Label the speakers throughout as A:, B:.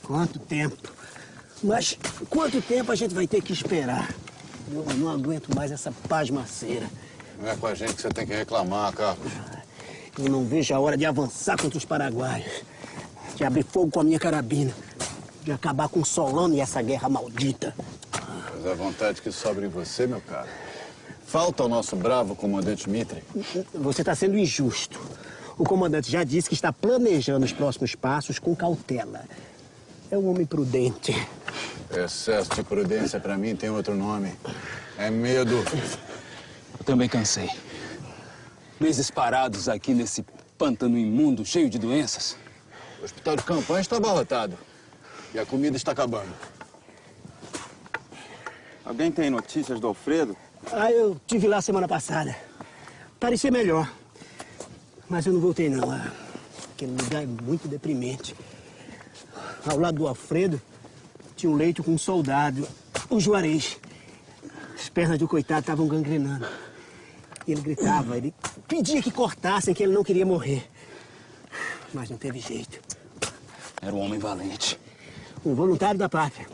A: Quanto tempo? Mas quanto tempo a gente vai ter que esperar? Eu não aguento mais essa pasmaceira.
B: Não é com a gente que você tem que reclamar, Carlos.
A: Eu não vejo a hora de avançar contra os paraguaios. De abrir fogo com a minha carabina. De acabar com o Solano e essa guerra maldita.
B: Mas a vontade que sobra em você, meu caro. Falta ao nosso bravo comandante Mitre.
A: Você está sendo injusto. O comandante já disse que está planejando os próximos passos com cautela. É um homem prudente.
B: Excesso de prudência, pra mim, tem outro nome. É medo.
C: Eu também cansei. Meses parados aqui nesse pântano imundo, cheio de doenças.
B: O hospital de campanha está abarrotado. E a comida está acabando.
D: Alguém tem notícias do Alfredo?
A: Eu tive lá semana passada. Parecia melhor. Mas eu não voltei, não. Aquele lugar é muito deprimente. Ao lado do Alfredo, tinha um leito com um soldado, o Juarez. As pernas do coitado estavam gangrenando. E ele gritava, ele pedia que cortassem, que ele não queria morrer. Mas não teve jeito.
C: Era um homem valente.
A: Um voluntário da pátria.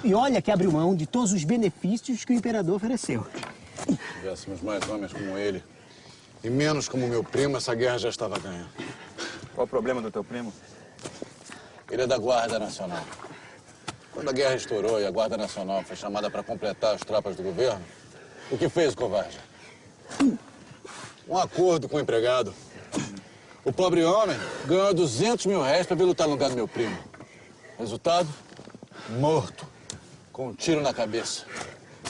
A: E olha que abriu mão de todos os benefícios que o imperador ofereceu.
B: Se tivéssemos mais homens como ele, e menos como meu primo, essa guerra já estava ganha.
D: Qual o problema do teu primo?
B: Ele é da Guarda Nacional. Quando a guerra estourou e a Guarda Nacional foi chamada para completar as tropas do governo, o que fez o covarde? Um acordo com o empregado. O pobre homem ganhou 200 mil reais para vir lutar no lugar do meu primo. Resultado? Morto. Com um tiro na cabeça.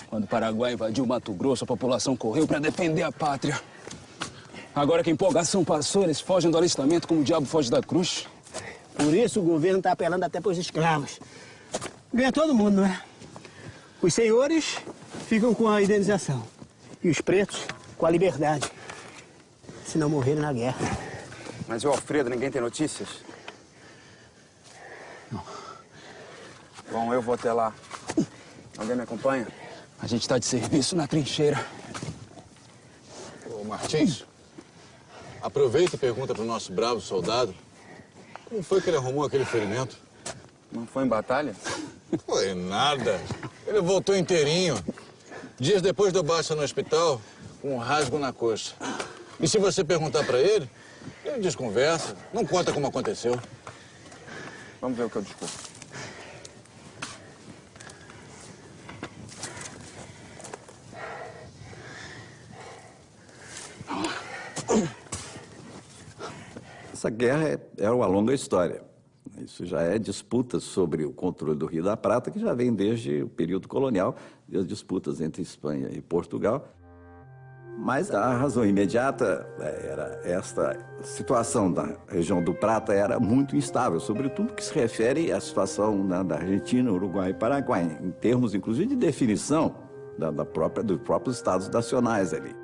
C: Quando o Paraguai invadiu o Mato Grosso, a população correu para defender a pátria. Agora que a empolgação passou, eles fogem do alistamento como o diabo foge da cruz.
A: Por isso o governo está apelando até para os escravos. Ganha todo mundo, não é? Os senhores ficam com a indenização. E os pretos com a liberdade. Se não morrerem na guerra.
D: Mas o Alfredo, ninguém tem notícias?
C: Não.
D: Bom, eu vou até lá. Alguém me acompanha?
C: A gente está de serviço na trincheira.
B: Ô, Martins, aproveita e pergunta pro nosso bravo soldado como foi que ele arrumou aquele ferimento.
D: Não foi em batalha?
B: Foi nada. Ele voltou inteirinho. Dias depois deu baixa no hospital, com um rasgo na coxa. E se você perguntar pra ele, ele desconversa, não conta como aconteceu.
D: Vamos ver o que eu descubro.
E: Essa guerra é uma longa história. Isso já é disputa sobre o controle do Rio da Prata, que já vem desde o período colonial, as disputas entre Espanha e Portugal. Mas a razão imediata era esta situação da região do Prata era muito instável, sobretudo que se refere à situação da Argentina, Uruguai e Paraguai, em termos, inclusive, de definição dos próprios estados nacionais ali.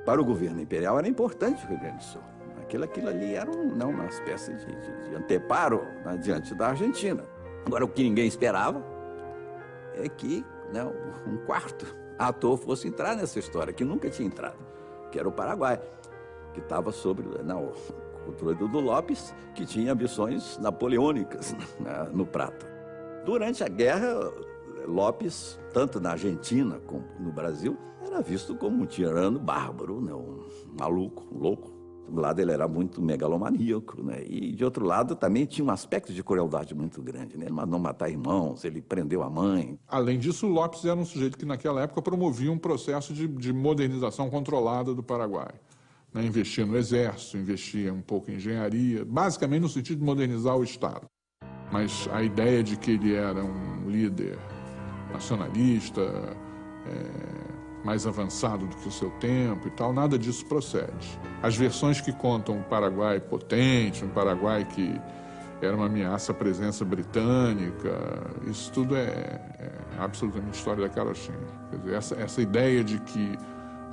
E: Para o governo imperial era importante o Rio Grande do Sul. Aquilo ali era uma espécie de anteparo, né, diante da Argentina. Agora, o que ninguém esperava é que um quarto ator fosse entrar nessa história, que nunca tinha entrado, que era o Paraguai, que estava sob o controle do Lopes, que tinha ambições napoleônicas, né, no Prata. Durante a guerra, Lopes, tanto na Argentina como no Brasil, era visto como um tirano bárbaro, né, um maluco, um louco. De um lado ele era muito megalomaníaco, né? E de outro lado também tinha um aspecto de crueldade muito grande, né? Ele mandou matar irmãos, ele prendeu a mãe.
F: Além disso, o Lopes era um sujeito que naquela época promovia um processo de modernização controlada do Paraguai, né? Investia no exército, investia um pouco em engenharia, basicamente no sentido de modernizar o Estado. Mas a ideia de que ele era um líder nacionalista, mais avançado do que o seu tempo e tal, nada disso procede. As versões que contam um Paraguai potente, um Paraguai que era uma ameaça à presença britânica, isso tudo é absolutamente história da carochinha. Quer dizer, essa ideia de que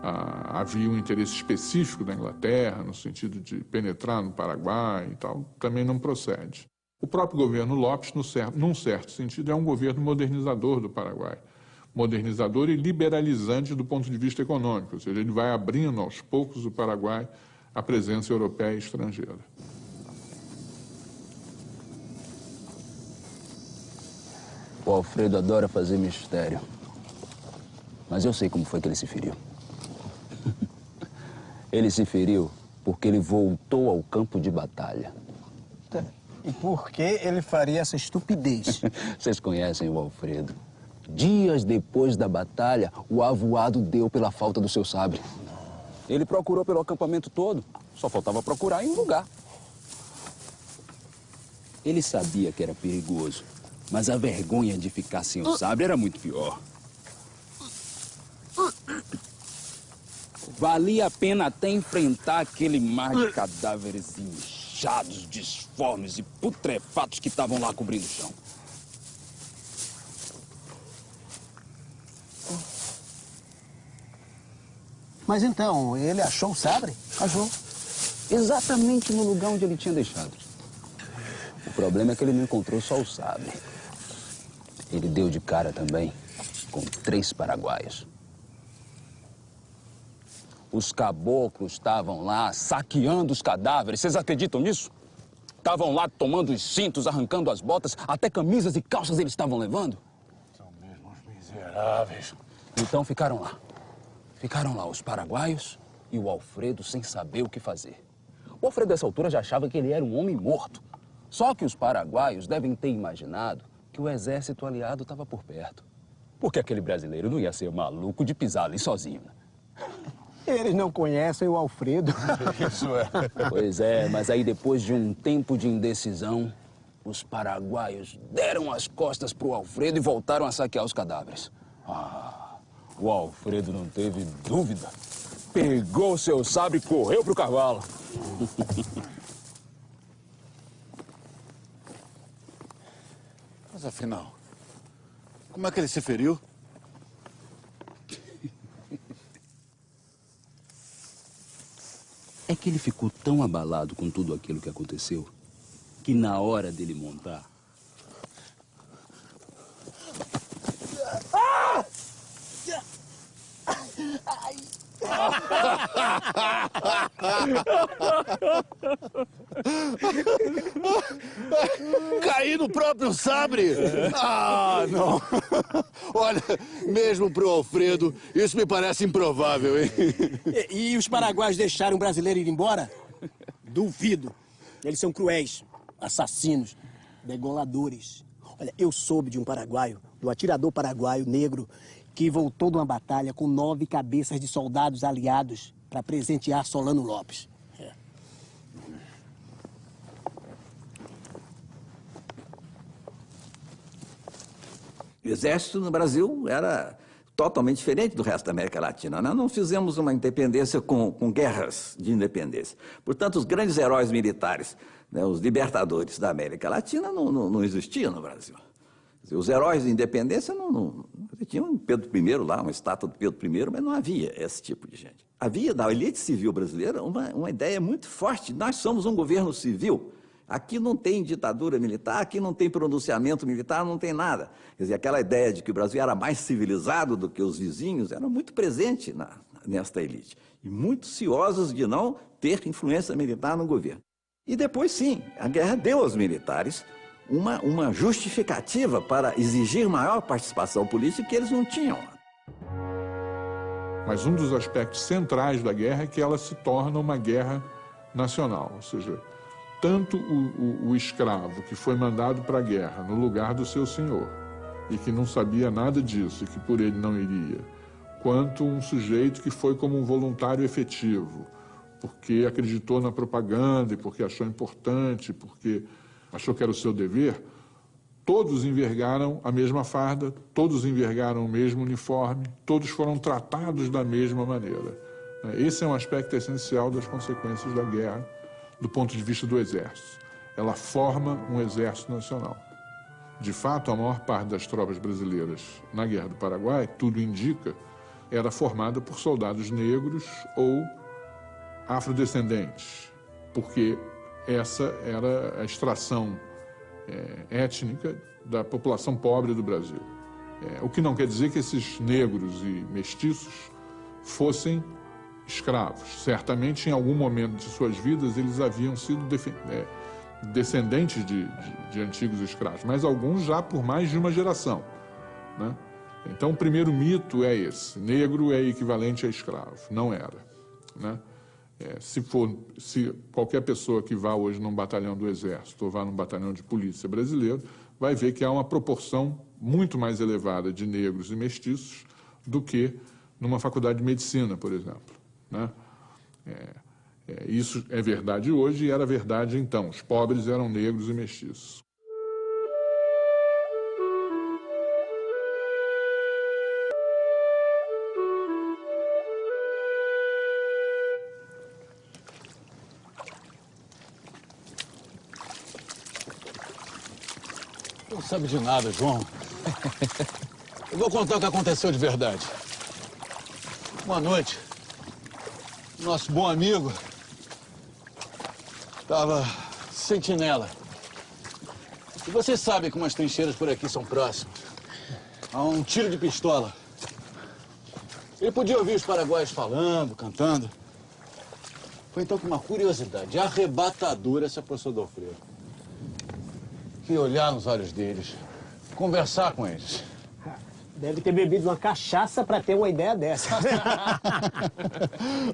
F: havia um interesse específico da Inglaterra, no sentido de penetrar no Paraguai e tal, também não procede. O próprio governo Lopes, num certo sentido, é um governo modernizador do Paraguai. Modernizador e liberalizante do ponto de vista econômico, ou seja, ele vai abrindo aos poucos o Paraguai à presença europeia e estrangeira.
C: O Alfredo adora fazer mistério. Mas eu sei como foi que ele se feriu. Ele se feriu porque ele voltou ao campo de batalha.
A: E por que ele faria essa estupidez?
C: Vocês conhecem o Alfredo. Dias depois da batalha, o avoado deu pela falta do seu sabre. Ele procurou pelo acampamento todo. Só faltava procurar em um lugar. Ele sabia que era perigoso, mas a vergonha de ficar sem o sabre era muito pior. Valia a pena até enfrentar aquele mar de cadáveres inchados, disformes e putrefatos que estavam lá cobrindo o chão.
A: Mas então, ele achou o sabre?
C: Achou. Exatamente no lugar onde ele tinha deixado. O problema é que ele não encontrou só o sabre. Ele deu de cara também com 3 paraguaios. Os caboclos estavam lá saqueando os cadáveres. Vocês acreditam nisso? Estavam lá tomando os cintos, arrancando as botas, até camisas e calças eles estavam levando.
B: São mesmo uns miseráveis.
C: Então ficaram lá. Ficaram lá os paraguaios e o Alfredo sem saber o que fazer. O Alfredo, nessa altura, já achava que ele era um homem morto. Só que os paraguaios devem ter imaginado que o exército aliado estava por perto. Porque aquele brasileiro não ia ser maluco de pisar ali sozinho, né?
A: Eles não conhecem o Alfredo.
B: Isso é.
C: Pois é, mas aí depois de um tempo de indecisão, os paraguaios deram as costas pro Alfredo e voltaram a saquear os cadáveres. O Alfredo não teve dúvida. Pegou seu sabre e correu pro cavalo.
B: Mas afinal, como é que ele se feriu?
C: É que ele ficou tão abalado com tudo aquilo que aconteceu, que na hora dele montar...
B: Caí no próprio sabre! Ah, não! Olha, mesmo pro Alfredo, isso me parece improvável, hein?
A: E os paraguaios deixaram o brasileiro ir embora? Duvido. Eles são cruéis, assassinos, degoladores. Olha, eu soube de um paraguaio, do atirador paraguaio negro, que voltou de uma batalha com 9 cabeças de soldados aliados para presentear Solano Lopes.
E: O exército no Brasil era totalmente diferente do resto da América Latina. Nós não fizemos uma independência com guerras de independência. Portanto, os grandes heróis militares, né, os libertadores da América Latina, não existiam no Brasil. Os heróis de independência tinha um Pedro I lá, uma estátua do Pedro I, mas não havia esse tipo de gente. Havia da elite civil brasileira uma ideia muito forte. Nós somos um governo civil. Aqui não tem ditadura militar, aqui não tem pronunciamento militar, não tem nada. Quer dizer, aquela ideia de que o Brasil era mais civilizado do que os vizinhos era muito presente nesta elite. E muito ciosos de não ter influência militar no governo. E depois, sim, a guerra deu aos militares uma justificativa para exigir maior participação política que eles não tinham.
F: Mas um dos aspectos centrais da guerra é que ela se torna uma guerra nacional, ou seja, tanto o escravo que foi mandado para a guerra no lugar do seu senhor e que não sabia nada disso e que por ele não iria, quanto um sujeito que foi como um voluntário efetivo, porque acreditou na propaganda e porque achou importante, porque achou que era o seu dever, todos envergaram a mesma farda, todos envergaram o mesmo uniforme, todos foram tratados da mesma maneira. Esse é um aspecto essencial das consequências da guerra do ponto de vista do exército. Ela forma um exército nacional. De fato, a maior parte das tropas brasileiras na Guerra do Paraguai, tudo indica, era formada por soldados negros ou afrodescendentes, porque essa era a extração étnica da população pobre do Brasil. O que não quer dizer que esses negros e mestiços fossem escravos. Certamente, em algum momento de suas vidas, eles haviam sido descendentes de antigos escravos, mas alguns já por mais de uma geração, né? Então, o primeiro mito é esse: negro é equivalente a escravo. Não era, né? Se qualquer pessoa que vá hoje num batalhão do Exército ou vá num batalhão de polícia brasileiro, vai ver que há uma proporção muito mais elevada de negros e mestiços do que numa faculdade de medicina, por exemplo, né? Isso é verdade hoje e era verdade então. Os pobres eram negros e mestiços.
B: Não sabe de nada, João. Eu vou contar o que aconteceu de verdade. Uma noite, nosso bom amigo estava sentinela. E vocês sabem como as trincheiras por aqui são próximas. Há um tiro de pistola. Ele podia ouvir os paraguaios falando, cantando. Foi então que uma curiosidade arrebatadora se aproximou do Alfredo. E olhar nos olhos deles, conversar com eles.
A: Deve ter bebido uma cachaça para ter uma ideia dessa.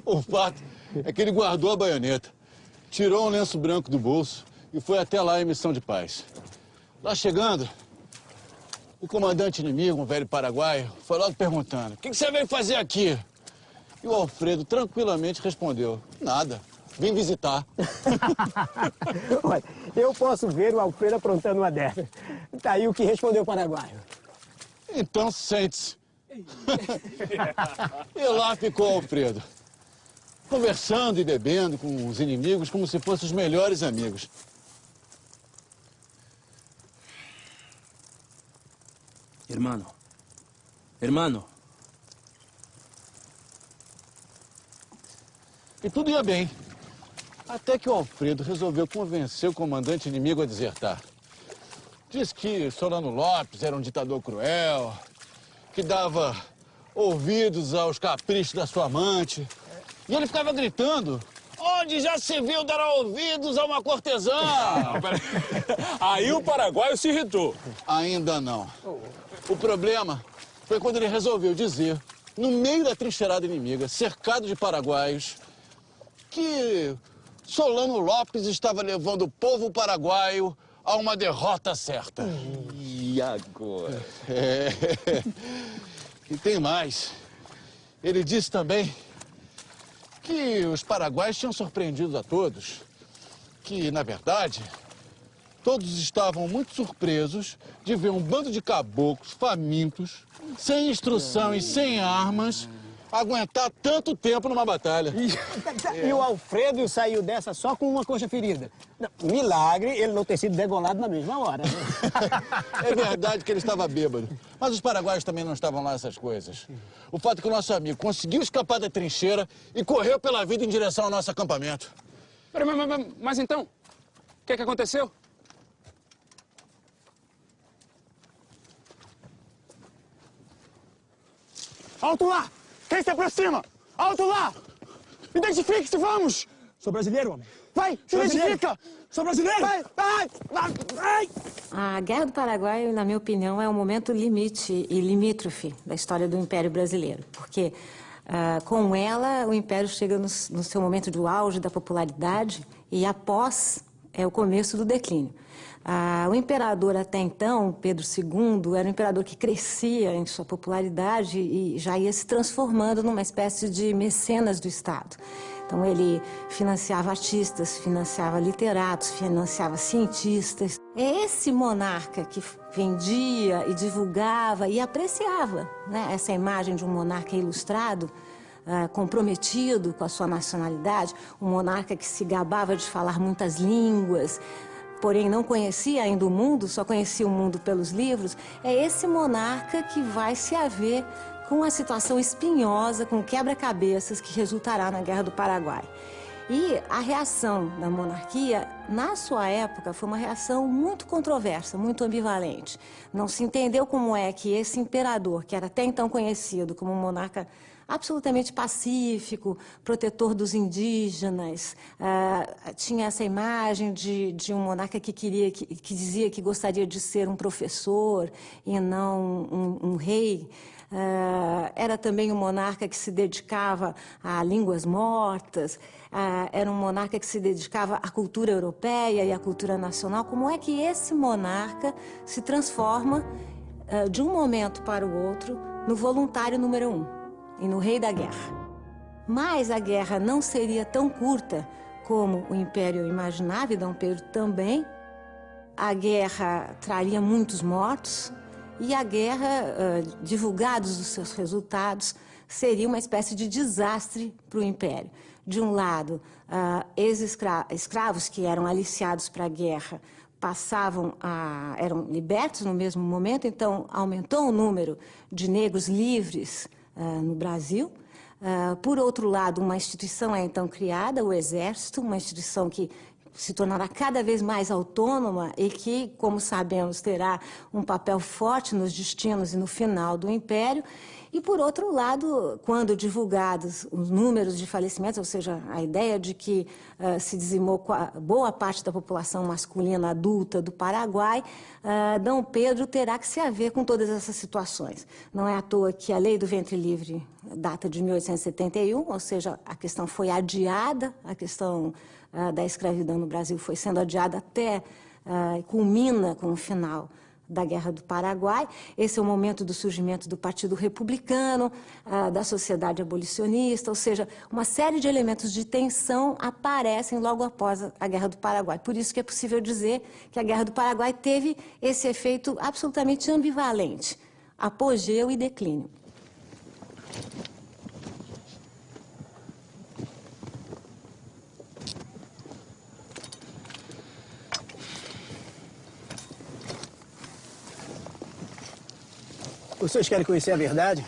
B: O fato é que ele guardou a baioneta, tirou um lenço branco do bolso e foi até lá em missão de paz. Lá chegando, o comandante inimigo, um velho paraguaio, foi logo perguntando: "O que você veio fazer aqui?" E o Alfredo tranquilamente respondeu: "Nada. Vim visitar."
A: Olha, eu posso ver o Alfredo aprontando uma dessas. Tá aí o que respondeu o paraguaio.
B: Então sente-se. E lá ficou o Alfredo, conversando e bebendo com os inimigos como se fossem os melhores amigos.
G: Hermano.
B: E tudo ia bem. Até que o Alfredo resolveu convencer o comandante inimigo a desertar. Diz que Solano Lopes era um ditador cruel, que dava ouvidos aos caprichos da sua amante. E ele ficava gritando: "Onde já se viu dar ouvidos a uma cortesã?"
G: Aí o paraguaio se irritou.
B: Ainda não. O problema foi quando ele resolveu dizer, no meio da trincheirada inimiga, cercado de paraguaios, que Solano Lopes estava levando o povo paraguaio a uma derrota certa.
G: E agora?
B: E tem mais. Ele disse também que os paraguaios tinham surpreendido a todos. Que, na verdade, todos estavam muito surpresos de ver um bando de caboclos famintos, sem instrução e sem armas, aguentar tanto tempo numa batalha.
A: E o Alfredo saiu dessa só com uma coxa ferida. Não, milagre ele não ter sido degolado na mesma hora.
B: É verdade que ele estava bêbado, mas os paraguaios também não estavam lá essas coisas. O fato é que o nosso amigo conseguiu escapar da trincheira e correu pela vida em direção ao nosso acampamento.
G: Mas então, o que aconteceu?
H: Alto lá! Quem se aproxima? Alto lá! Identifique-se, vamos! Sou brasileiro, homem. Vai, se identifica! Sou brasileiro! Vai!
I: A Guerra do Paraguai, na minha opinião, é um momento limite e limítrofe da história do Império Brasileiro. Porque com ela, o Império chega no seu momento de auge da popularidade e após é o começo do declínio. O imperador até então, Pedro II, era um imperador que crescia em sua popularidade e já ia se transformando numa espécie de mecenas do Estado. Então ele financiava artistas, financiava literatos, financiava cientistas. É esse monarca que vendia e divulgava e apreciava, né, essa imagem de um monarca ilustrado, comprometido com a sua nacionalidade, um monarca que se gabava de falar muitas línguas, porém não conhecia ainda o mundo, só conhecia o mundo pelos livros. É esse monarca que vai se haver com a situação espinhosa, com quebra-cabeças que resultará na Guerra do Paraguai. E a reação da monarquia, na sua época, foi uma reação muito controversa, muito ambivalente. Não se entendeu como é que esse imperador, que era até então conhecido como um monarca absolutamente pacífico, protetor dos indígenas. Tinha essa imagem de um monarca que dizia que gostaria de ser um professor e não um rei. Era também um monarca que se dedicava a línguas mortas, era um monarca que se dedicava à cultura europeia e à cultura nacional. Como é que esse monarca se transforma, de um momento para o outro, no voluntário número 1 e no rei da guerra? Mas a guerra não seria tão curta como o Império imaginava, e Dom Pedro também. A guerra traria muitos mortos, e a guerra, divulgados os seus resultados, seria uma espécie de desastre para o Império. De um lado, ex-escravos que eram aliciados para a guerra eram libertos no mesmo momento, então aumentou o número de negros livres no Brasil. Por outro lado, uma instituição é então criada, o Exército, uma instituição que se tornará cada vez mais autônoma e que, como sabemos, terá um papel forte nos destinos e no final do Império. E, por outro lado, quando divulgados os números de falecimentos, ou seja, a ideia de que se dizimou boa parte da população masculina adulta do Paraguai, Dom Pedro terá que se haver com todas essas situações. Não é à toa que a Lei do Ventre Livre data de 1871, ou seja, a questão foi adiada, a questão da escravidão no Brasil foi sendo adiada até culmina com o final da Guerra do Paraguai. Esse é o momento do surgimento do Partido Republicano, da sociedade abolicionista, ou seja, uma série de elementos de tensão aparecem logo após a Guerra do Paraguai. Por isso que é possível dizer que a Guerra do Paraguai teve esse efeito absolutamente ambivalente, apogeu e declínio.
A: Vocês querem conhecer a verdade?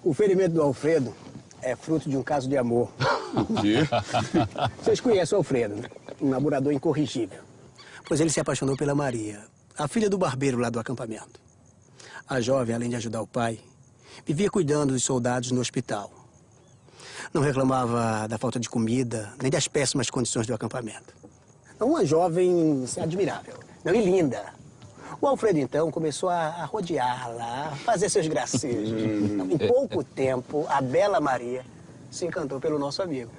A: O ferimento do Alfredo é fruto de um caso de amor. Vocês conhecem o Alfredo, né? Um namorador incorrigível. Pois ele se apaixonou pela Maria, a filha do barbeiro lá do acampamento. A jovem, além de ajudar o pai, vivia cuidando dos soldados no hospital. Não reclamava da falta de comida, nem das péssimas condições do acampamento. Uma jovem admirável, não, e linda. O Alfredo, então, começou a rodeá-la, a fazer seus gracejos. Em pouco tempo, a bela Maria se encantou pelo nosso amigo.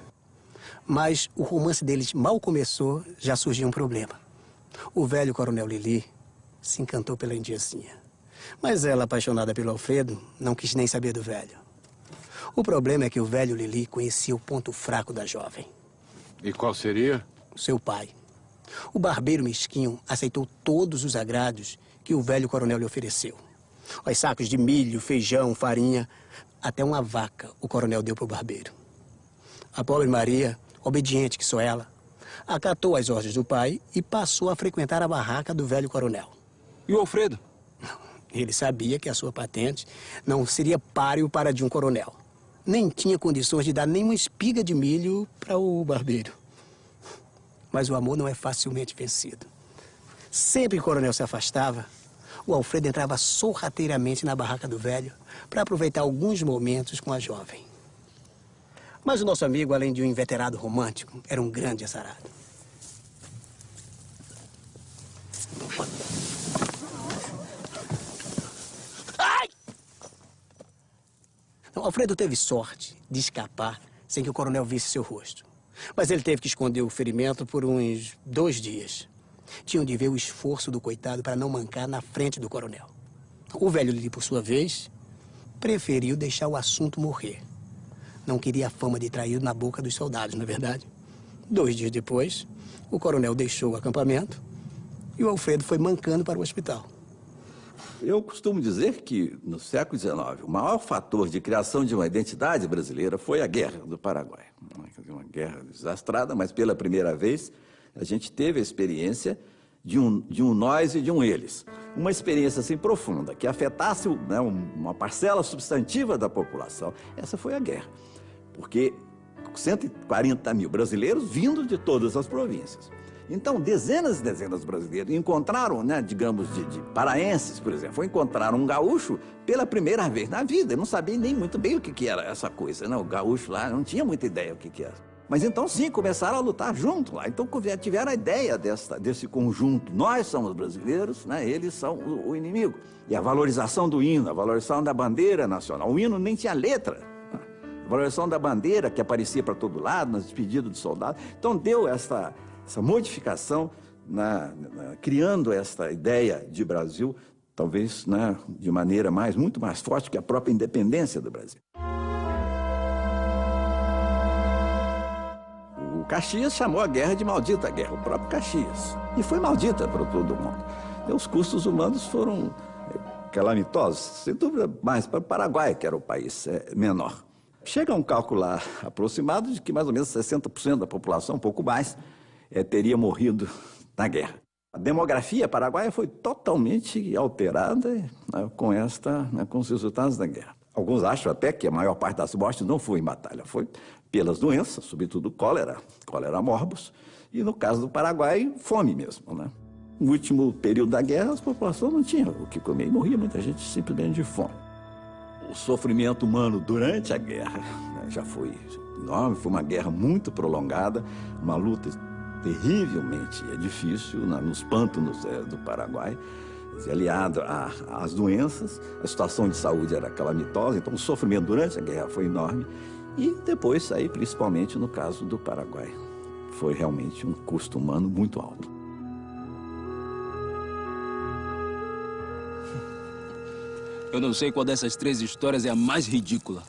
A: Mas o romance deles mal começou, já surgiu um problema. O velho coronel Lili se encantou pela indiazinha. Mas ela, apaixonada pelo Alfredo, não quis nem saber do velho. O problema é que o velho Lili conhecia o ponto fraco da jovem.
B: E qual seria?
A: Seu pai. O barbeiro mesquinho aceitou todos os agrados que o velho coronel lhe ofereceu. Os sacos de milho, feijão, farinha, até uma vaca o coronel deu para o barbeiro. A pobre Maria, obediente que só ela, acatou as ordens do pai e passou a frequentar a barraca do velho coronel.
C: E o Alfredo?
A: Ele sabia que a sua patente não seria páreo para de um coronel. Nem tinha condições de dar nem uma espiga de milho para o barbeiro. Mas o amor não é facilmente vencido. Sempre que o coronel se afastava, o Alfredo entrava sorrateiramente na barraca do velho para aproveitar alguns momentos com a jovem. Mas o nosso amigo, além de um inveterado romântico, era um grande azarado. Ai! O Alfredo teve sorte de escapar sem que o coronel visse seu rosto. Mas ele teve que esconder o ferimento por uns 2 dias. Tinham de ver o esforço do coitado para não mancar na frente do coronel. O velho Lili, por sua vez, preferiu deixar o assunto morrer. Não queria a fama de traído na boca dos soldados, não é verdade? 2 dias depois, o coronel deixou o acampamento e o Alfredo foi mancando para o hospital.
E: Eu costumo dizer que, no século XIX, o maior fator de criação de uma identidade brasileira foi a Guerra do Paraguai. Uma guerra desastrada, mas pela primeira vez a gente teve a experiência de um nós e de um eles. Uma experiência assim profunda, que afetasse uma parcela substantiva da população. Essa foi a guerra, porque 140 mil brasileiros vindo de todas as províncias. Então, dezenas e dezenas de brasileiros encontraram, né, digamos, de paraenses, por exemplo, encontraram um gaúcho pela primeira vez na vida. Eu não sabia nem muito bem o que era essa coisa, né? O gaúcho lá não tinha muita ideia o que era. Mas então, sim, começaram a lutar junto lá. Então, tiveram a ideia desse conjunto. Nós somos brasileiros, né? Eles são o inimigo. E a valorização do hino, a valorização da bandeira nacional. O hino nem tinha letra. A valorização da bandeira que aparecia para todo lado, nas despedidas dos soldados. Então, deu essa modificação, criando essa ideia de Brasil, talvez, né, de maneira muito mais forte que a própria independência do Brasil. O Caxias chamou a guerra de maldita guerra, o próprio Caxias. E foi maldita para todo mundo. E os custos humanos foram calamitosos, sem dúvida, mais para o Paraguai, que era o país menor. Chega a um cálculo aproximado de que mais ou menos 60% da população, um pouco mais, teria morrido na guerra. A demografia paraguaia foi totalmente alterada, né, com os resultados da guerra. Alguns acham até que a maior parte das mortes não foi em batalha, foi pelas doenças, sobretudo cólera morbus, e no caso do Paraguai, fome mesmo, né? No último período da guerra, as populações não tinham o que comer e morria muita gente simplesmente de fome. O sofrimento humano durante a guerra, né, já foi enorme, foi uma guerra muito prolongada, uma luta terrivelmente difícil nos pântanos do Paraguai, aliado às doenças, a situação de saúde era calamitosa, então o sofrimento durante a guerra foi enorme. E depois, aí, principalmente no caso do Paraguai, foi realmente um custo humano muito alto.
C: Eu não sei qual dessas três histórias é a mais ridícula.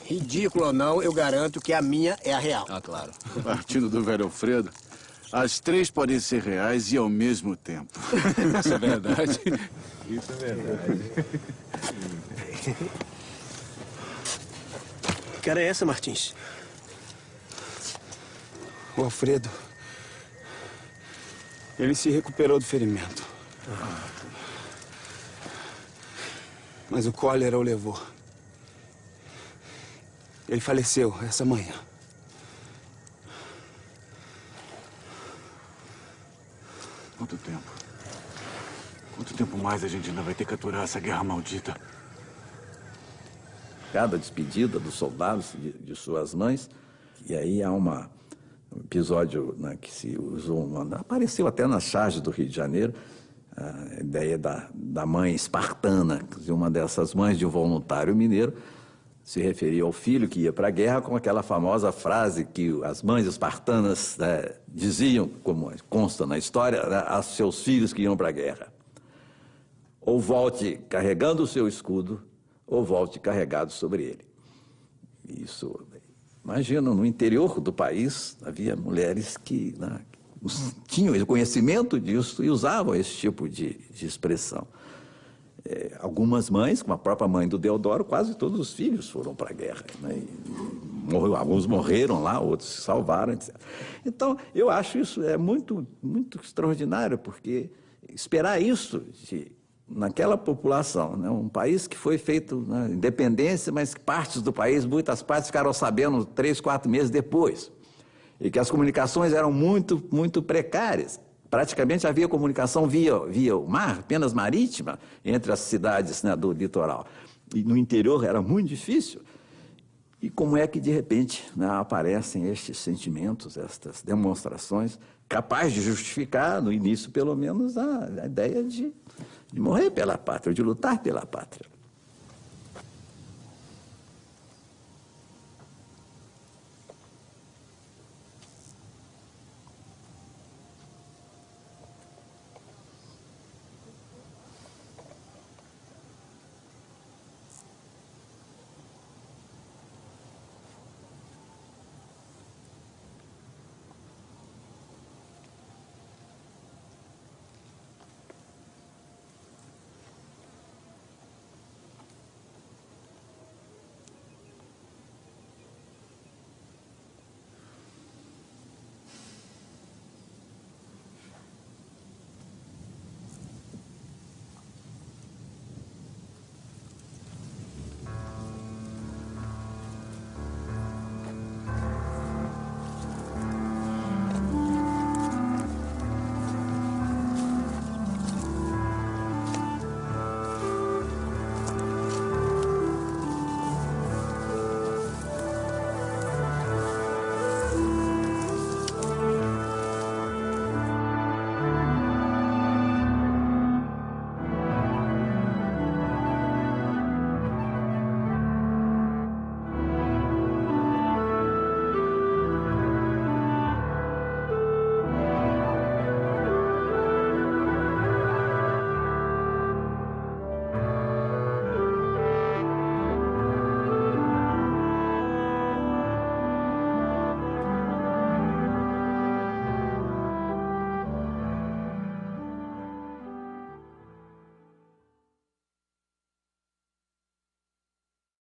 A: Ridículo ou não, eu garanto que a minha é a real.
C: Ah, claro.
B: Partindo do velho Alfredo, as três podem ser reais e ao mesmo tempo.
C: Isso é verdade.
B: Isso é verdade.
A: Que cara é essa, Martins?
H: O Alfredo. Ele se recuperou do ferimento. Mas o cólera o levou. Ele faleceu essa manhã.
B: Quanto tempo? Quanto tempo mais a gente ainda vai ter que aturar essa guerra maldita?
E: Cada despedida dos soldados de suas mães, e aí há um episódio, né, que se usou, apareceu até nas charges do Rio de Janeiro, a ideia da mãe espartana, uma dessas mães de um voluntário mineiro, se referia ao filho que ia para a guerra com aquela famosa frase que as mães espartanas, né, diziam, como consta na história, né, aos seus filhos que iam para a guerra: ou volte carregando o seu escudo, ou volte carregado sobre ele. Isso, imagina, no interior do país havia mulheres que, né, tinham o conhecimento disso e usavam esse tipo de expressão. Algumas mães, como a própria mãe do Deodoro, quase todos os filhos foram para a guerra, né? Alguns morreram lá, outros se salvaram, etc. Então, eu acho isso muito, muito extraordinário, porque esperar isso naquela população, né? Um país que foi feito na independência, mas partes do país, muitas partes ficaram sabendo 3, 4 meses depois, e que as comunicações eram muito, muito precárias. Praticamente havia comunicação via o mar, apenas marítima, entre as cidades, né, do litoral. E no interior era muito difícil. E como é que, de repente, né, aparecem estes sentimentos, estas demonstrações, capazes de justificar, no início, pelo menos, a ideia de morrer pela pátria, de lutar pela pátria.